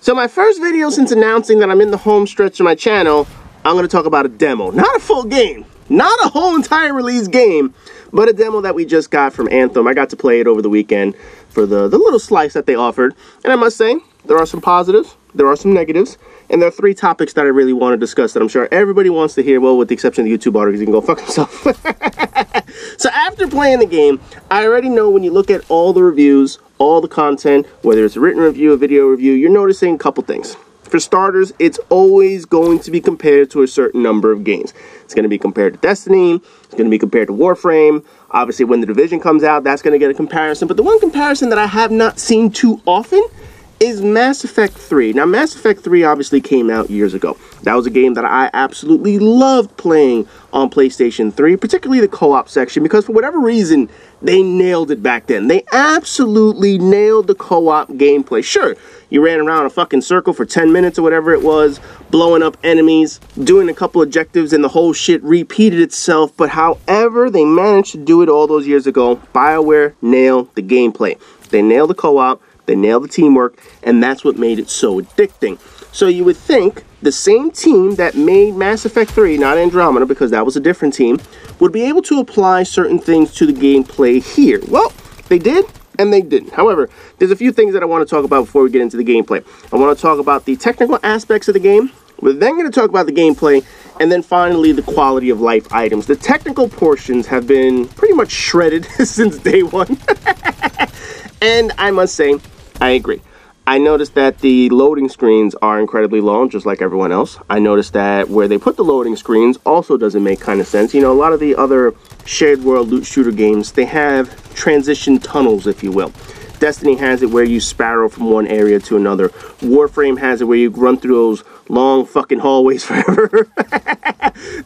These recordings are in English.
So my first video since announcing that I'm in the home stretch of my channel, I'm going to talk about a demo. Not a full game, not a whole entire release game, but a demo that we just got from Anthem. I got to play it over the weekend for the little slice that they offered. And I must say, there are some positives, there are some negatives, and there are 3 topics that I really want to discuss that I'm sure everybody wants to hear, well, with the exception of the YouTube audience, you can go fuck himself. So after playing the game, I already know when you look at all the reviews, all the content, whether it's a written review, a video review, you're noticing a couple things. For starters, it's always going to be compared to a certain number of games. It's going to be compared to Destiny, it's going to be compared to Warframe. Obviously, when the Division comes out, that's going to get a comparison. But the one comparison that I have not seen too often is Mass Effect 3. Now, Mass Effect 3 obviously came out years ago. That was a game that I absolutely loved playing on PlayStation 3, particularly the co-op section, because for whatever reason, they nailed it back then. They absolutely nailed the co-op gameplay. Sure, you ran around a fucking circle for 10 minutes or whatever it was, blowing up enemies, doing a couple objectives, and the whole shit repeated itself. But however they managed to do it all those years ago, BioWare nailed the gameplay. They nailed the co-op, they nailed the teamwork, and that's what made it so addicting. So you would think the same team that made Mass Effect 3, not Andromeda, because that was a different team, would be able to apply certain things to the gameplay here. Well, they did, and they didn't. However, there's a few things that I want to talk about before we get into the gameplay. I want to talk about the technical aspects of the game. We're then going to talk about the gameplay, and then finally the quality of life items. The technical portions have been pretty much shredded since day one. And I must say, I agree. I noticed that the loading screens are incredibly long, just like everyone else. I noticed that where they put the loading screens also doesn't make kind of sense. You know, a lot of the other shared world loot shooter games, they have transition tunnels, if you will. Destiny has it where you sparrow from one area to another. Warframe has it where you run through those long fucking hallways forever.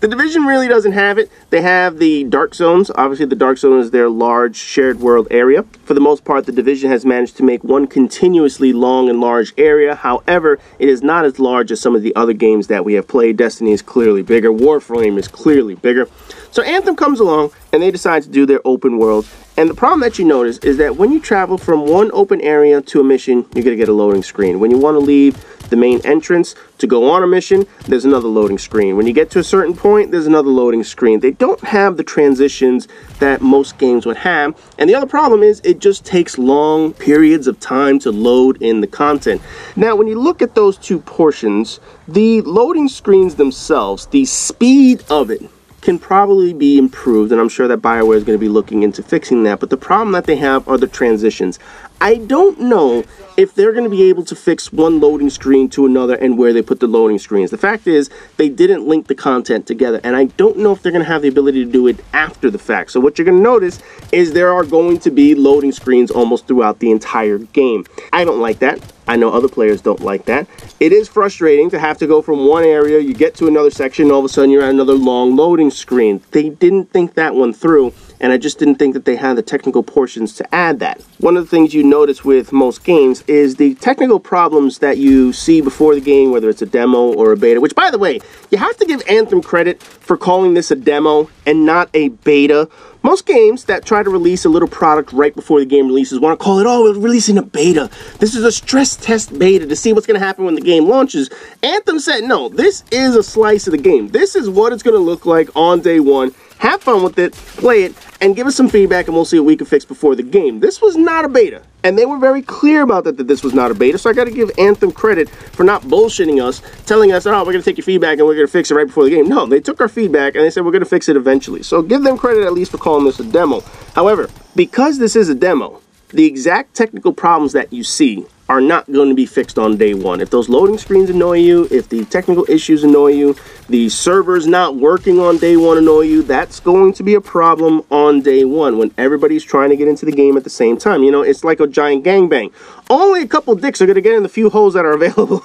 The Division really doesn't have it. They have the Dark Zones. Obviously, the Dark Zone is their large shared world area. For the most part, the Division has managed to make one continuously long and large area. However, it is not as large as some of the other games that we have played. Destiny is clearly bigger. Warframe is clearly bigger. So Anthem comes along, and they decide to do their open world. And the problem that you notice is that when you travel from one open area to a mission, you're going to get a loading screen. When you want to leave the main entrance to go on a mission, there's another loading screen. When you get to a certain point, there's another loading screen. They don't have the transitions that most games would have. And the other problem is it just takes long periods of time to load in the content. Now, when you look at those two portions, the loading screens themselves, the speed of it, can probably be improved, and I'm sure that BioWare is going to be looking into fixing that. But the problem that they have are the transitions. I don't know if they're going to be able to fix one loading screen to another and where they put the loading screens. The fact is, they didn't link the content together, and I don't know if they're going to have the ability to do it after the fact. So what you're going to notice is there are going to be loading screens almost throughout the entire game. I don't like that. I know other players don't like that. It is frustrating to have to go from one area, you get to another section, and all of a sudden you're at another long loading screen. They didn't think that one through, and I just didn't think that they had the technical portions to add that. One of the things you notice with most games is the technical problems that you see before the game, whether it's a demo or a beta, which, by the way, you have to give Anthem credit for calling this a demo and not a beta. Most games that try to release a little product right before the game releases want to call it, oh, we're releasing a beta. This is a stress test beta to see what's going to happen when the game launches. Anthem said, no, this is a slice of the game. This is what it's going to look like on day one. Have fun with it, play it, and give us some feedback, and we'll see what we can fix before the game. This was not a beta, and they were very clear about that this was not a beta, so I got to give Anthem credit for not bullshitting us, telling us, oh, we're going to take your feedback and we're going to fix it right before the game. No, they took our feedback, and they said we're going to fix it eventually. So give them credit at least for calling this a demo. However, because this is a demo, the exact technical problems that you see are not going to be fixed on day one. If those loading screens annoy you, if the technical issues annoy you, the server's not working on day one annoy you, that's going to be a problem on day one when everybody's trying to get into the game at the same time. You know, it's like a giant gangbang. Only a couple dicks are going to get in the few holes that are available.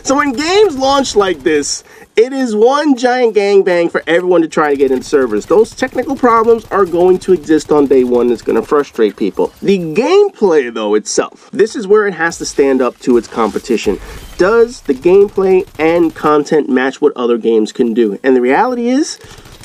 So when games launch like this, it is one giant gangbang for everyone to try to get into servers. Those technical problems are going to exist on day one. It's going to frustrate people. The gameplay, though, itself, this is where it has to stand up to its competition. Does the gameplay and content match what other games can do? And the reality is,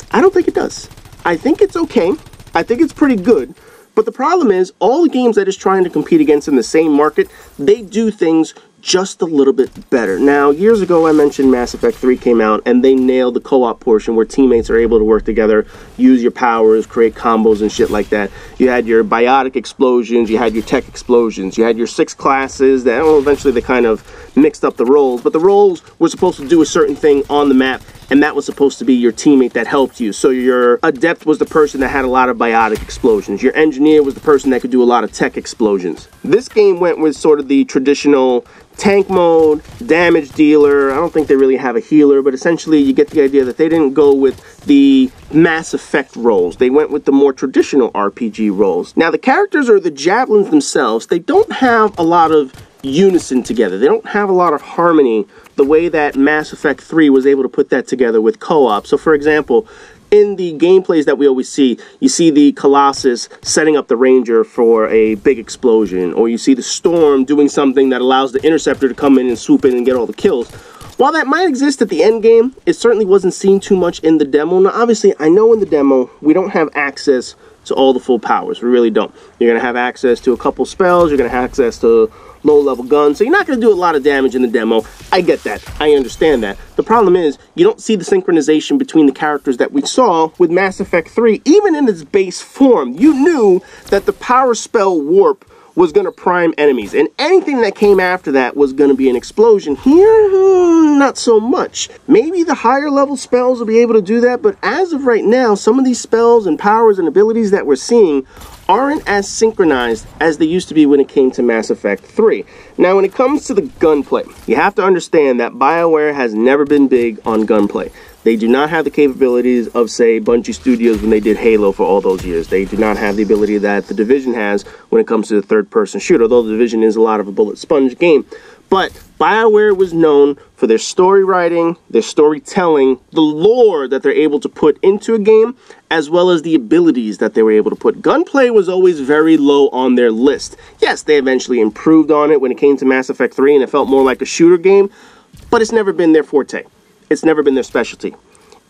I don't think it does. I think it's okay. I think it's pretty good. But the problem is, all the games that it's trying to compete against in the same market, they do things just a little bit better. Now, years ago, I mentioned Mass Effect 3 came out, and they nailed the co-op portion where teammates are able to work together, use your powers, create combos and shit like that. You had your biotic explosions, you had your tech explosions, you had your 6 classes that, well, eventually they kind of mixed up the roles, but the roles were supposed to do a certain thing on the map, and that was supposed to be your teammate that helped you. So your adept was the person that had a lot of biotic explosions. Your engineer was the person that could do a lot of tech explosions. This game went with sort of the traditional tank mode, damage dealer. I don't think they really have a healer, but essentially you get the idea that they didn't go with the Mass Effect roles. They went with the more traditional RPG roles. Now, the characters or the javelins themselves, they don't have a lot of unison together. They don't have a lot of harmony the way that Mass Effect 3 was able to put that together with co-op. So, for example, in the gameplays that we always see, you see the Colossus setting up the Ranger for a big explosion, or you see the Storm doing something that allows the Interceptor to come in and swoop in and get all the kills. While that might exist at the end game, it certainly wasn't seen too much in the demo. Now, obviously, I know in the demo, we don't have access to all the full powers. We really don't. You're going to have access to a couple spells. You're going to have access to low-level guns, so you're not going to do a lot of damage in the demo. I get that. I understand that. The problem is, you don't see the synchronization between the characters that we saw with Mass Effect 3. Even in its base form, you knew that the power spell Warp was going to prime enemies, and anything that came after that was going to be an explosion. Here, not so much. Maybe the higher level spells will be able to do that, but as of right now, some of these spells and powers and abilities that we're seeing aren't as synchronized as they used to be when it came to Mass Effect 3. Now, when it comes to the gunplay, you have to understand that BioWare has never been big on gunplay. They do not have the capabilities of, say, Bungie Studios when they did Halo for all those years. They do not have the ability that The Division has when it comes to the third-person shooter, although The Division is a lot of a bullet sponge game. But BioWare was known for their story writing, their storytelling, the lore that they're able to put into a game, as well as the abilities that they were able to put. Gunplay was always very low on their list. Yes, they eventually improved on it when it came to Mass Effect 3 and it felt more like a shooter game, but it's never been their forte. It's never been their specialty.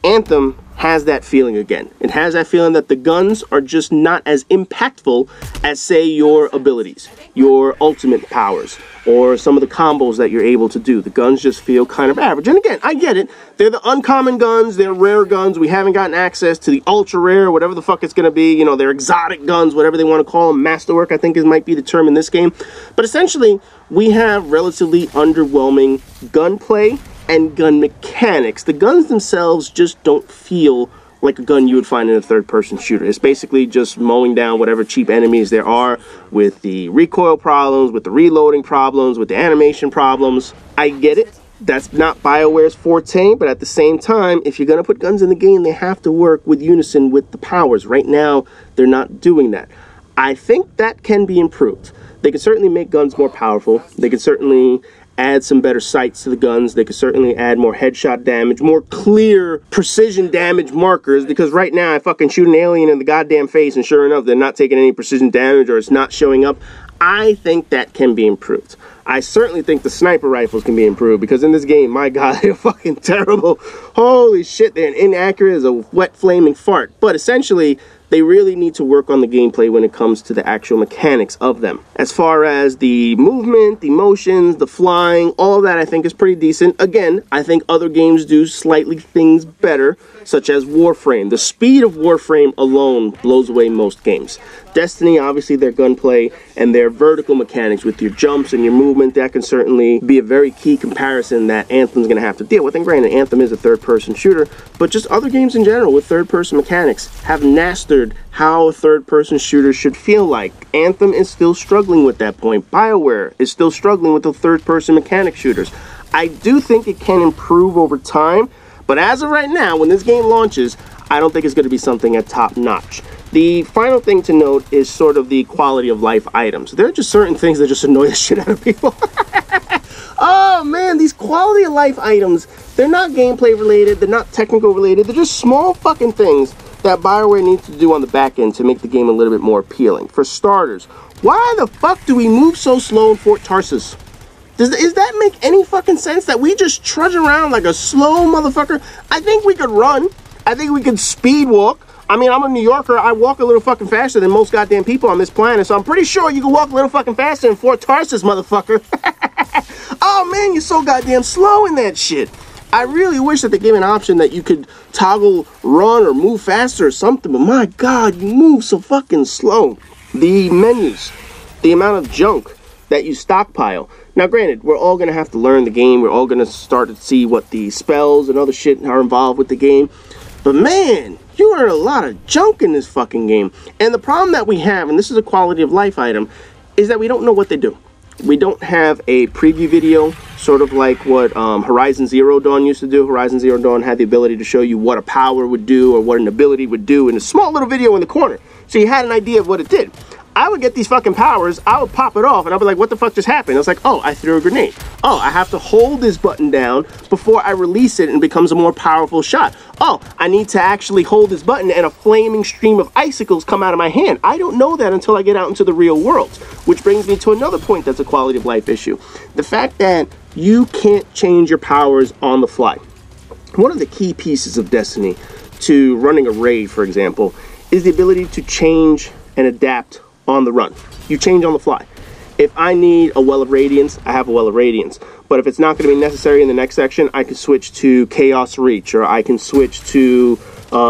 Anthem has that feeling again. It has that feeling that the guns are just not as impactful as, say, your abilities, your ultimate powers, or some of the combos that you're able to do. The guns just feel kind of average. And again, I get it. They're the uncommon guns. They're rare guns. We haven't gotten access to the ultra rare, whatever the fuck it's going to be. You know, they're exotic guns, whatever they want to call them. Masterwork, I think, might be the term in this game. But essentially, we have relatively underwhelming gunplay and gun mechanics. The guns themselves just don't feel like a gun you would find in a third-person shooter. It's basically just mowing down whatever cheap enemies there are, with the recoil problems, with the reloading problems, with the animation problems. I get it. That's not BioWare's forte, but at the same time, if you're going to put guns in the game, they have to work with unison with the powers. Right now, they're not doing that. I think that can be improved. They can certainly make guns more powerful. They can certainly add some better sights to the guns. They could certainly add more headshot damage, more clear precision damage markers, because right now I fucking shoot an alien in the goddamn face and sure enough they're not taking any precision damage or it's not showing up. I think that can be improved. I certainly think the sniper rifles can be improved, because in this game, my god, they're fucking terrible. Holy shit, they're inaccurate as a wet flaming fart. But essentially, they really need to work on the gameplay when it comes to the actual mechanics of them. As far as the movement, the motions, the flying, all of that I think is pretty decent. Again, I think other games do slightly things better, such as Warframe. The speed of Warframe alone blows away most games. Destiny, obviously their gunplay and their vertical mechanics with your jumps and your movement, that can certainly be a very key comparison that Anthem's going to have to deal with. And granted, Anthem is a third-person shooter, but just other games in general with third-person mechanics have mastered how a third-person shooter should feel like. Anthem is still struggling with that point. BioWare is still struggling with the third-person mechanic shooters. I do think it can improve over time, but as of right now, when this game launches, I don't think it's going to be something at top-notch. The final thing to note is sort of the quality of life items. There are just certain things that just annoy the shit out of people. Oh man, these quality of life items, they're not gameplay related, they're not technical related, they're just small fucking things that BioWare needs to do on the back end to make the game a little bit more appealing. For starters, why the fuck do we move so slow in Fort Tarsus? Does that make any fucking sense that we just trudge around like a slow motherfucker? I think we could run. I think we could speed walk. I mean, I'm a New Yorker. I walk a little fucking faster than most goddamn people on this planet, so I'm pretty sure you can walk a little fucking faster in Fort Tarsus, motherfucker. Oh, man, you're so goddamn slow in that shit. I really wish that they gave an option that you could toggle run or move faster or something, but my God, you move so fucking slow. The menus, the amount of junk that you stockpile. Now, granted, we're all going to have to learn the game. We're all going to start to see what the spells and other shit are involved with the game. But man, you learn a lot of junk in this fucking game. And the problem that we have, and this is a quality of life item, is that we don't know what they do. We don't have a preview video, sort of like what Horizon Zero Dawn used to do. Horizon Zero Dawn had the ability to show you what a power would do or what an ability would do in a small little video in the corner. So you had an idea of what it did. I would get these fucking powers, I would pop it off, and I'd be like, what the fuck just happened? I was like, oh, I threw a grenade. Oh, I have to hold this button down before I release it and it becomes a more powerful shot. Oh, I need to actually hold this button and a flaming stream of icicles come out of my hand. I don't know that until I get out into the real world, which brings me to another point that's a quality of life issue. The fact that you can't change your powers on the fly. One of the key pieces of Destiny to running a raid, for example, is the ability to change and adapt on the run. You change on the fly. If I need a Well of Radiance, I have a Well of Radiance. But if it's not going to be necessary in the next section, I can switch to Chaos Reach, or I can switch to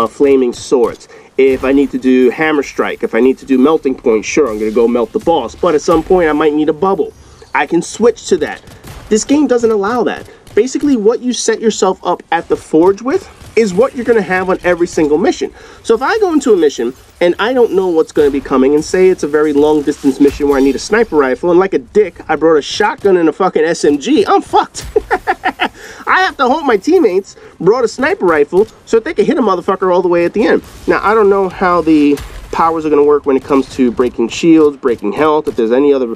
Flaming Swords. If I need to do Hammer Strike, if I need to do Melting Point, sure, I'm going to go melt the boss. But at some point, I might need a bubble. I can switch to that. This game doesn't allow that. Basically, what you set yourself up at the Forge with is what you're going to have on every single mission. So if I go into a mission and I don't know what's going to be coming, and say it's a very long distance mission where I need a sniper rifle, and like a dick, I brought a shotgun and a fucking SMG, I'm fucked. I have to hope my teammates brought a sniper rifle so that they can hit a motherfucker all the way at the end. Now, I don't know how the powers are going to work when it comes to breaking shields, breaking health, if there's any other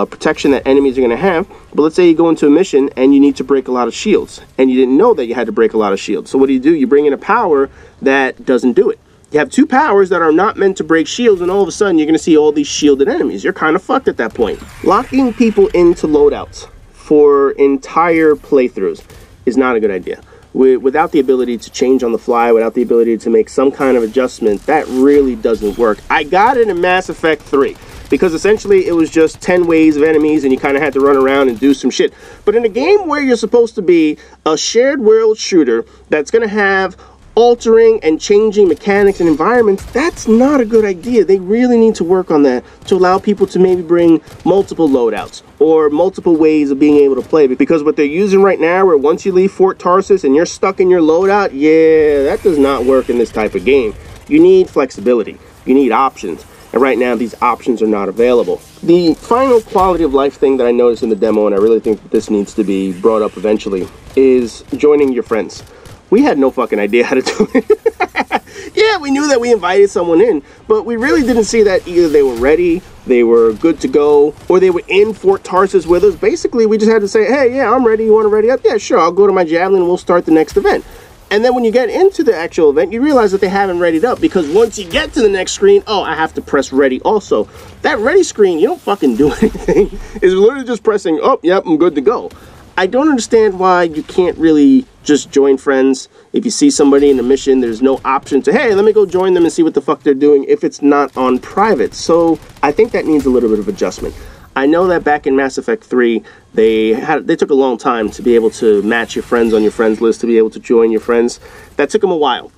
protection that enemies are going to have. But let's say you go into a mission and you need to break a lot of shields, and you didn't know that you had to break a lot of shields. So what do? You bring in a power that doesn't do it. You have two powers that are not meant to break shields, and all of a sudden you're going to see all these shielded enemies. You're kind of fucked at that point. Locking people into loadouts for entire playthroughs is not a good idea. Without the ability to change on the fly, without the ability to make some kind of adjustment, that really doesn't work. I got it in Mass Effect 3, because essentially it was just 10 waves of enemies and you kind of had to run around and do some shit. But in a game where you're supposed to be a shared world shooter that's going to have altering and changing mechanics and environments, that's not a good idea. They really need to work on that to allow people to maybe bring multiple loadouts or multiple ways of being able to play. Because what they're using right now, where once you leave Fort Tarsus and you're stuck in your loadout, yeah, that does not work in this type of game. You need flexibility. You need options. And right now, these options are not available. The final quality of life thing that I noticed in the demo, and I really think that this needs to be brought up eventually, is joining your friends. We had no fucking idea how to do it. Yeah, we knew that we invited someone in, but we really didn't see that either they were ready, they were good to go, or they were in Fort Tarsus with us. Basically, we just had to say, hey, yeah, I'm ready. You want to ready up? Yeah, sure. I'll go to my javelin and we'll start the next event. And then when you get into the actual event, you realize that they haven't readied up, because once you get to the next screen, oh, I have to press ready also. That ready screen, you don't fucking do anything. It's literally just pressing, oh, yep, I'm good to go. I don't understand why you can't really just join friends. If you see somebody in a mission, there's no option to, hey, let me go join them and see what the fuck they're doing if it's not on private. So I think that needs a little bit of adjustment. I know that back in Mass Effect 3, they took a long time to be able to match your friends on your friends list, to be able to join your friends. That took them a while.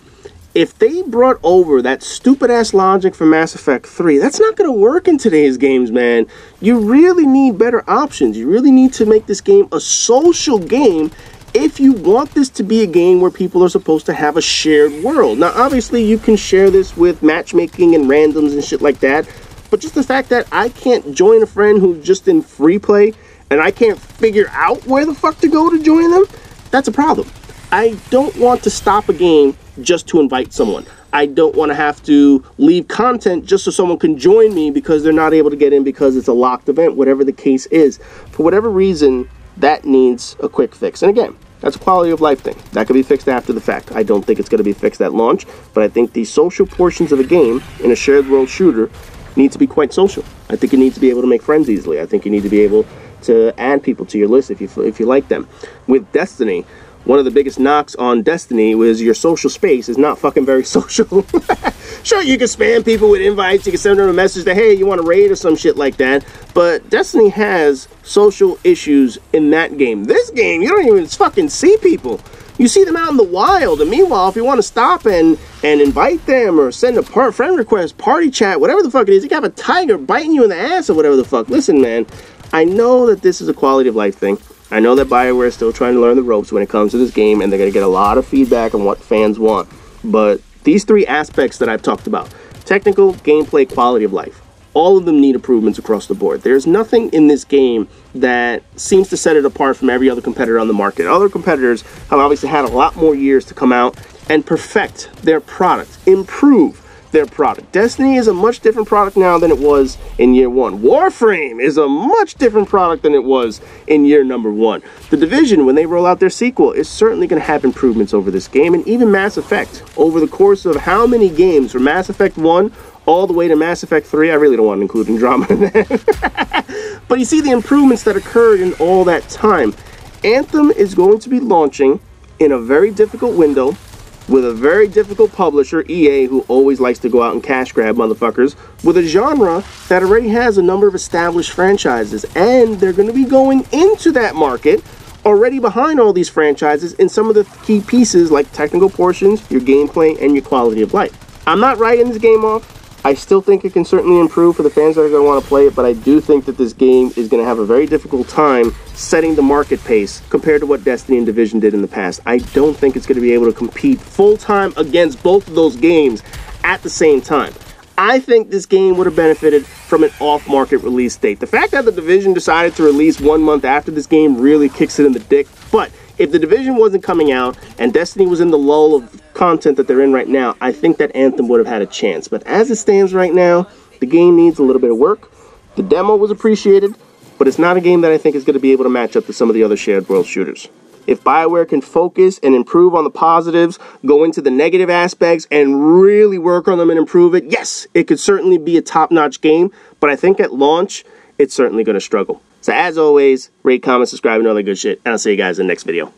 If they brought over that stupid-ass logic from Mass Effect 3, that's not going to work in today's games, man. You really need better options. You really need to make this game a social game if you want this to be a game where people are supposed to have a shared world. Now, obviously, you can share this with matchmaking and randoms and shit like that, but just the fact that I can't join a friend who's just in free play and I can't figure out where the fuck to go to join them, that's a problem. I don't want to stop a game just to invite someone. I don't want to have to leave content just so someone can join me because they're not able to get in because it's a locked event, whatever the case is. For whatever reason, that needs a quick fix. And again, that's a quality of life thing. That could be fixed after the fact. I don't think it's going to be fixed at launch, but I think the social portions of a game in a shared world shooter need to be quite social. I think you need to be able to make friends easily. I think you need to be able to add people to your list if you like them. With Destiny, one of the biggest knocks on Destiny was your social space is not fucking very social. Sure, you can spam people with invites, you can send them a message that, hey, you want to raid or some shit like that, but Destiny has social issues in that game. This game, you don't even fucking see people. You see them out in the wild, and meanwhile, if you want to stop and invite them or send a friend request, party chat, whatever the fuck it is, you can have a tiger biting you in the ass or whatever the fuck. Listen, man, I know that this is a quality of life thing. I know that BioWare is still trying to learn the ropes when it comes to this game, and they're going to get a lot of feedback on what fans want. But these three aspects that I've talked about, technical, gameplay, quality of life, all of them need improvements across the board. There's nothing in this game that seems to set it apart from every other competitor on the market. Other competitors have obviously had a lot more years to come out and perfect their product, improve their product. Destiny is a much different product now than it was in year one. Warframe is a much different product than it was in year number one. The Division, when they roll out their sequel, is certainly going to have improvements over this game, and even Mass Effect. Over the course of how many games, from Mass Effect 1 all the way to Mass Effect 3, I really don't want to include Andromeda in that. But you see the improvements that occurred in all that time. Anthem is going to be launching in a very difficult window, with a very difficult publisher, EA, who always likes to go out and cash grab motherfuckers, with a genre that already has a number of established franchises, and they're going to be going into that market already behind all these franchises in some of the key pieces like technical portions, your gameplay, and your quality of life. I'm not writing this game off. I still think it can certainly improve for the fans that are going to want to play it, but I do think that this game is going to have a very difficult time setting the market pace compared to what Destiny and Division did in the past. I don't think it's going to be able to compete full-time against both of those games at the same time. I think this game would have benefited from an off-market release date. The fact that the Division decided to release 1 month after this game really kicks it in the dick, but if the Division wasn't coming out and Destiny was in the lull of content that they're in right now, I think that Anthem would have had a chance. But as it stands right now, the game needs a little bit of work. The demo was appreciated, but it's not a game that I think is going to be able to match up to some of the other shared world shooters. If BioWare can focus and improve on the positives, go into the negative aspects, and really work on them and improve it, yes, it could certainly be a top-notch game, but I think at launch, it's certainly going to struggle. So as always, rate, comment, subscribe, and all that good shit, and I'll see you guys in the next video.